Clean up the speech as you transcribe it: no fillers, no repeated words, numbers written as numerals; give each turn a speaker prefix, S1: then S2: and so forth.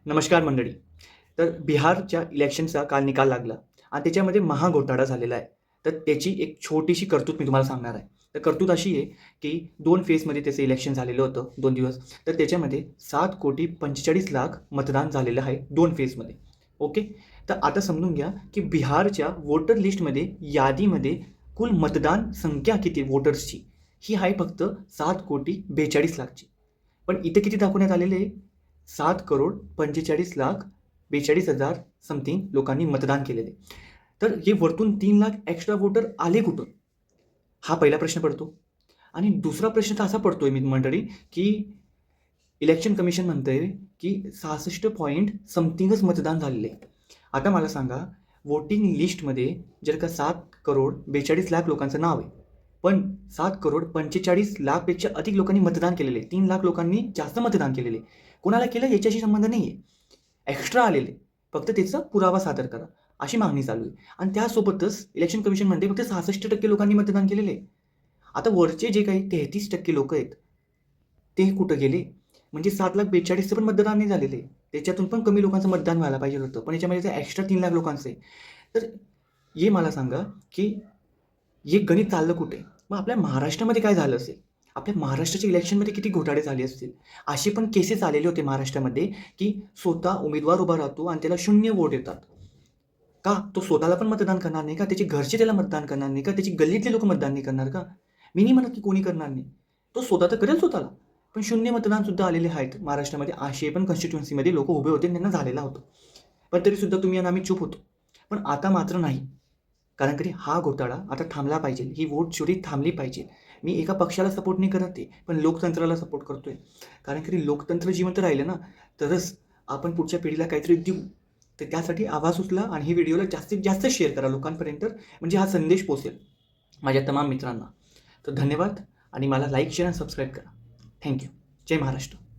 S1: नमस्कार मंडळी. तर बिहारच्या इलेक्शनचा काल निकाल लागला आणि त्याच्यामध्ये महाघोटाळा झालेला आहे. तर त्याची एक छोटीशी करतूत मी तुम्हाला सांगणार आहे. तर करतूत अशी आहे, की 2 फेजमध्ये त्याचं इलेक्शन झालेलं होतं 2 दिवस. तर त्याच्यामध्ये 7,45,00,000 मतदान झालेलं आहे 2 फेजमध्ये. ओके. तर आता समजून घ्या, की बिहारच्या वोटर लिस्टमध्ये यादीमध्ये कुल मतदान संख्या किती वोटर्सची, ही आहे फक्त 7,42,00,000ची. पण इथे किती दाखवण्यात आलेले आहे? 7,45,42,000 समथिंग लोकांनी मतदान केलेले. तर हे वरतून 3,00,000 एक्स्ट्रा वोटर आले कुठून? हा पहिला प्रश्न पडतो. आणि दुसरा प्रश्न तर असा पडतोय मी मंडळी, की इलेक्शन कमिशन म्हणतंय, की 66 पॉइंट समथिंगच मतदान झालेलं आहे. आता मला सांगा, वोटिंग लिस्टमध्ये जर का 7,42,00,000 लोकांचं नाव आहे. पण 7,45,00,000 पेक्षा अधिक लोकांनी मतदान केलेलं आहे. 3,00,000 लोकांनी जास्त मतदान केलेलं आहे. कोणाला केलं याच्याशी संबंध नाही आहे. एक्स्ट्रा आलेले. फक्त त्याचा पुरावा सादर करा, अशी मागणी चालू आहे. आणि त्यासोबतच इलेक्शन कमिशन म्हणते फक्त 66% लोकांनी मतदान केलेलं आहे. आता वरचे जे काही 33% लोकं आहेत, ते कुठं गेले? म्हणजे 7,42,00,000चं पण मतदान नाही झालेलं आहे. त्याच्यातून पण कमी लोकांचं मतदान व्हायला पाहिजे होतं. पण याच्यामध्ये ते एक्स्ट्रा 3,00,000 लोकांचं आहे. तर हे मला सांगा, की हे गणित चाललं कुठे? मग आपल्या महाराष्ट्रामध्ये काय झालं असेल? आपल्या महाराष्ट्राच्या इलेक्शनमध्ये किती घोटाळे झाले असतील? असे पण केसेस आलेले होते महाराष्ट्रामध्ये, की स्वतः उमेदवार उभा राहतो आणि त्याला 0 वोट येतात. का? तो स्वतःला पण मतदान करणार नाही का? त्याचे घरचे त्याला मतदान करणार नाही का? त्याची गल्लीतले लोकं मतदान नाही करणार का? मी नाही म्हणत की कोणी करणार नाही. तो स्वतः तर करेल स्वतःला. पण 0 मतदानसुद्धा आलेले आहेत महाराष्ट्रामध्ये. असे पण कॉन्स्टिट्युएन्सीमध्ये लोकं उभे होते आणि त्यांना झालेला होतं. पण तरीसुद्धा तुम्ही आणि आम्ही चूप होतो. पण आता मात्र नाही. कारण की हा घोटाळा आता थांबला पाहिजे. ही वोट चोरी थांबली पाहिजे. मी एका पक्षाला सपोर्ट नाही करत आहे, पण लोकतंत्राला सपोर्ट करतोय. कारण की लोकतंत्र जिवंत राहिलं ना, तरच आपण पुढच्या पिढीला काहीतरी देऊ. तर त्यासाठी आवाज उचला आणि ही व्हिडिओला जास्तीत जास्त शेअर करा लोकांपर्यंत, म्हणजे हा संदेश पोहोचेल माझ्या तमाम मित्रांना. तर धन्यवाद आणि मला लाईक, शेअर आणि सबस्क्राईब करा. Thank you. जय महाराष्ट्र.